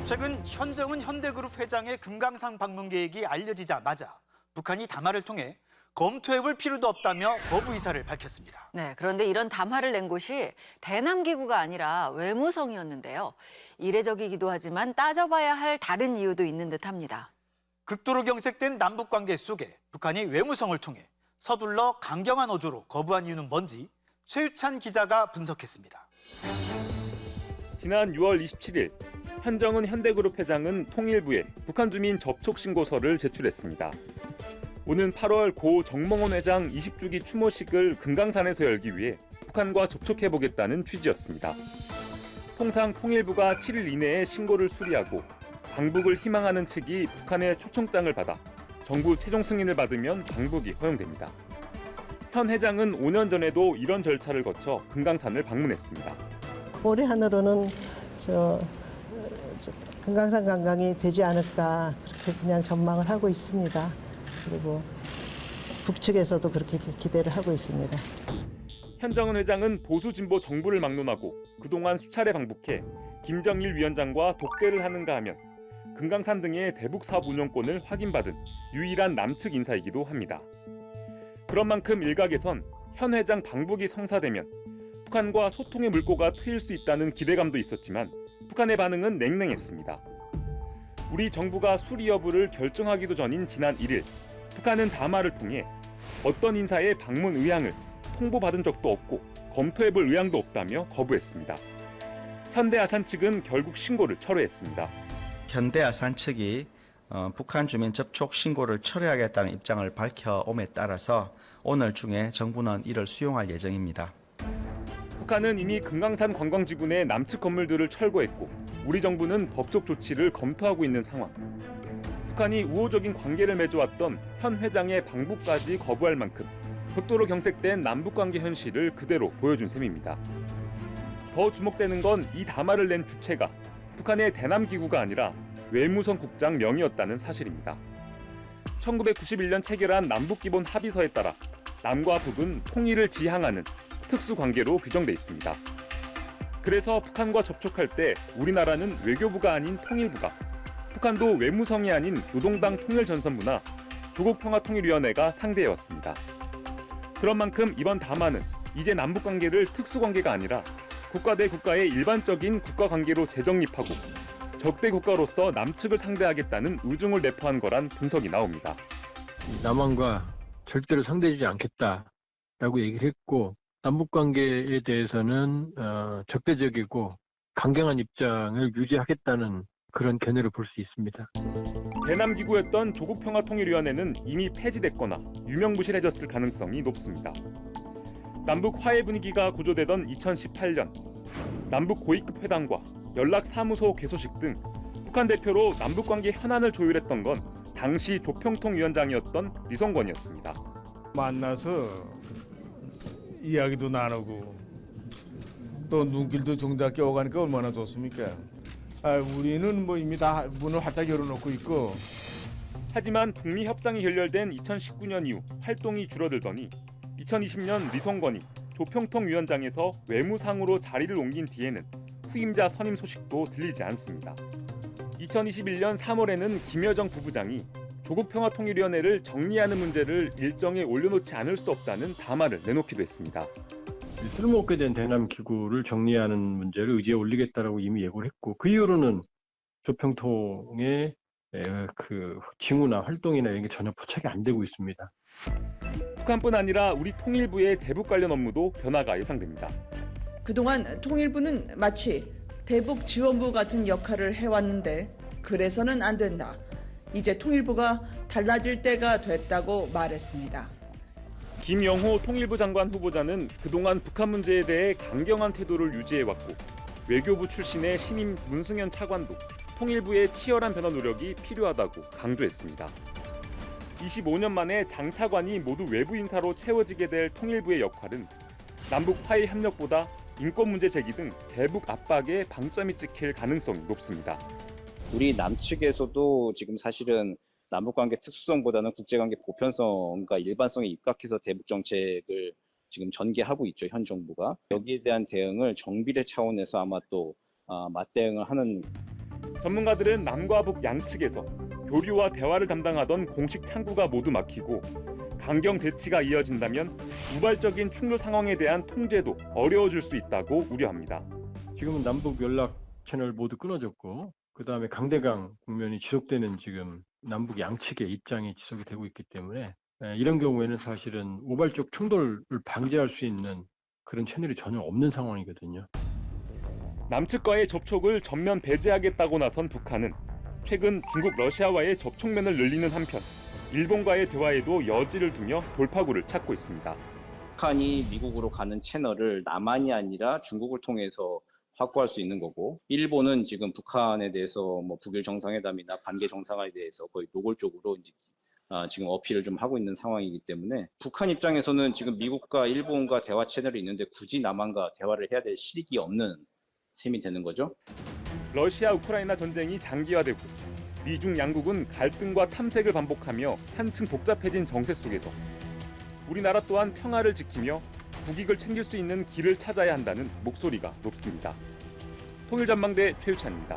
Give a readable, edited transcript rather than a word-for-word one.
최근 현정은 현대그룹 회장의 금강산 방문 계획이 알려지자마자 북한이 담화를 통해 검토해볼 필요도 없다며 거부 의사를 밝혔습니다. 네, 그런데 이런 담화를 낸 곳이 대남기구가 아니라 외무성이었는데요. 이례적이기도 하지만 따져봐야 할 다른 이유도 있는 듯합니다. 극도로 경색된 남북 관계 속에 북한이 외무성을 통해 서둘러 강경한 어조로 거부한 이유는 뭔지 최유찬 기자가 분석했습니다. 지난 6월 27일 현정은 현대그룹 회장은 통일부에 북한 주민 접촉 신고서를 제출했습니다. 오는 8월 고 정몽원 회장 20주기 추모식을 금강산에서 열기 위해 북한과 접촉해보겠다는 취지였습니다. 통상 통일부가 7일 이내에 신고를 수리하고 방북을 희망하는 측이 북한의 초청장을 받아 정부 최종 승인을 받으면 방북이 허용됩니다. 현 회장은 5년 전에도 이런 절차를 거쳐 금강산을 방문했습니다. 올해 안으로는 금강산 관광이 되지 않을까 그렇게 그냥 전망을 하고 있습니다. 그리고 북측에서도 그렇게 기대를 하고 있습니다. 현정은 회장은 보수 진보 정부를 막론하고 그동안 수차례 방북해 김정일 위원장과 독대를 하는가 하면 금강산 등의 대북 사업 운영권을 확인받은 유일한 남측 인사이기도 합니다. 그런 만큼 일각에선 현 회장 방북이 성사되면 북한과 소통의 물꼬가 트일 수 있다는 기대감도 있었지만 북한의 반응은 냉랭했습니다. 우리 정부가 수리 여부를 결정하기도 전인 지난 1일 북한은 담화를 통해 어떤 인사의 방문 의향을 통보받은 적도 없고 검토해볼 의향도 없다며 거부했습니다. 현대아산 측은 결국 신고를 철회했습니다. 현대아산 측이 북한 주민 접촉 신고를 철회하겠다는 입장을 밝혀옴에 따라서 오늘 중에 정부는 이를 수용할 예정입니다. 북한은 이미 금강산 관광지구 내 남측 건물들을 철거했고 우리 정부는 법적 조치를 검토하고 있는 상황. 북한이 우호적인 관계를 맺어왔던 현 회장의 방북까지 거부할 만큼 극도로 경색된 남북관계 현실을 그대로 보여준 셈입니다. 더 주목되는 건 이 담화를 낸 주체가 북한의 대남기구가 아니라 외무성 국장 명의였다는 사실입니다. 1991년 체결한 남북기본 합의서에 따라 남과 북은 통일을 지향하는 특수관계로 규정돼 있습니다. 그래서 북한과 접촉할 때 우리나라는 외교부가 아닌 통일부가, 북한도 외무성이 아닌 노동당 통일전선부나 조국평화통일위원회가 상대해왔습니다. 그런 만큼 이번 담화는 이제 남북관계를 특수관계가 아니라 국가 대 국가의 일반적인 국가관계로 재정립하고 적대 국가로서 남측을 상대하겠다는 의중을 내포한 거란 분석이 나옵니다. 남한과 절대로 상대하지 않겠다라고 얘기를 했고 남북관계에 대해서는 적대적이고 강경한 입장을 유지하겠다는 그런 견해를 볼 수 있습니다. 대남기구였던 조국평화통일위원회는 이미 폐지됐거나 유명무실해졌을 가능성이 높습니다. 남북 화해 분위기가 고조되던 2018년 남북 고위급 회담과 연락사무소 개소식 등 북한 대표로 남북관계 현안을 조율했던 건 당시 조평통위원장이었던 리성건이었습니다. 만나서 이야기도 나누고 또 눈길도 정답게 오가니까 얼마나 좋습니까? 우리는 뭐 이미 다 문을 활짝 열어놓고 있고. 하지만 북미 협상이 결렬된 2019년 이후 활동이 줄어들더니 2020년 리성건이 조평통위원장에서 외무상으로 자리를 옮긴 뒤에는 후임자 선임 소식도 들리지 않습니다. 2021년 3월에는 김여정 부부장이 조국평화통일위원회를 정리하는 문제를 일정에 올려놓지 않을 수 없다는 담화를 내놓기도 했습니다. 쓸모없게 된 대남기구를 정리하는 문제를 의제에 올리겠다라고 이미 예고를 했고 그 이후로는 조평통의 그 징후나 활동이나 이런 게 전혀 포착이 안 되고 있습니다. 북한뿐 아니라 우리 통일부의 대북 관련 업무도 변화가 예상됩니다. 그동안 통일부는 마치 대북 지원부 같은 역할을 해왔는데 그래서는 안 된다. 이제 통일부가 달라질 때가 됐다고 말했습니다. 김영호 통일부 장관 후보자는 그동안 북한 문제에 대해 강경한 태도를 유지해왔고 외교부 출신의 신임 문승현 차관도 통일부의 치열한 변화 노력이 필요하다고 강조했습니다. 25년 만에 장 차관이 모두 외부 인사로 채워지게 될 통일부의 역할은 남북 화해 협력보다 인권 문제 제기 등 대북 압박에 방점이 찍힐 가능성이 높습니다. 우리 남측에서도 지금 사실은 남북관계 특수성보다는 국제관계 보편성과 일반성에 입각해서 대북 정책을 지금 전개하고 있죠, 현 정부가. 여기에 대한 대응을 정비례 차원에서 아마 또 맞대응을 하는 전문가들은 남과 북 양측에서 교류와 대화를 담당하던 공식 창구가 모두 막히고 강경 대치가 이어진다면 우발적인 충돌 상황에 대한 통제도 어려워질 수 있다고 우려합니다. 지금은 남북 연락 채널 모두 끊어졌고 그다음에 강대강 국면이 지속되는 지금 남북 양측의 입장이 지속이 되고 있기 때문에 이런 경우에는 사실은 우발적 충돌을 방지할 수 있는 그런 채널이 전혀 없는 상황이거든요. 남측과의 접촉을 전면 배제하겠다고 나선 북한은 최근 중국, 러시아와의 접촉면을 늘리는 한편 일본과의 대화에도 여지를 두며 돌파구를 찾고 있습니다. 북한이 미국으로 가는 채널을 남한이 아니라 중국을 통해서 확보할 수 있는 거고, 일본은 지금 북한에 대해서 뭐 북일 정상회담이나 관계 정상화에 대해서 거의 노골적으로 이제 지금 어필을 좀 하고 있는 상황이기 때문에 북한 입장에서는 지금 미국과 일본과 대화 채널이 있는데 굳이 남한과 대화를 해야 될 실익이 없는 셈이 되는 거죠. 러시아 우크라이나 전쟁이 장기화되고 미중 양국은 갈등과 탐색을 반복하며 한층 복잡해진 정세 속에서 우리나라 또한 평화를 지키며 국익을 챙길 수 있는 길을 찾아야 한다는 목소리가 높습니다. 통일전망대 최유찬입니다.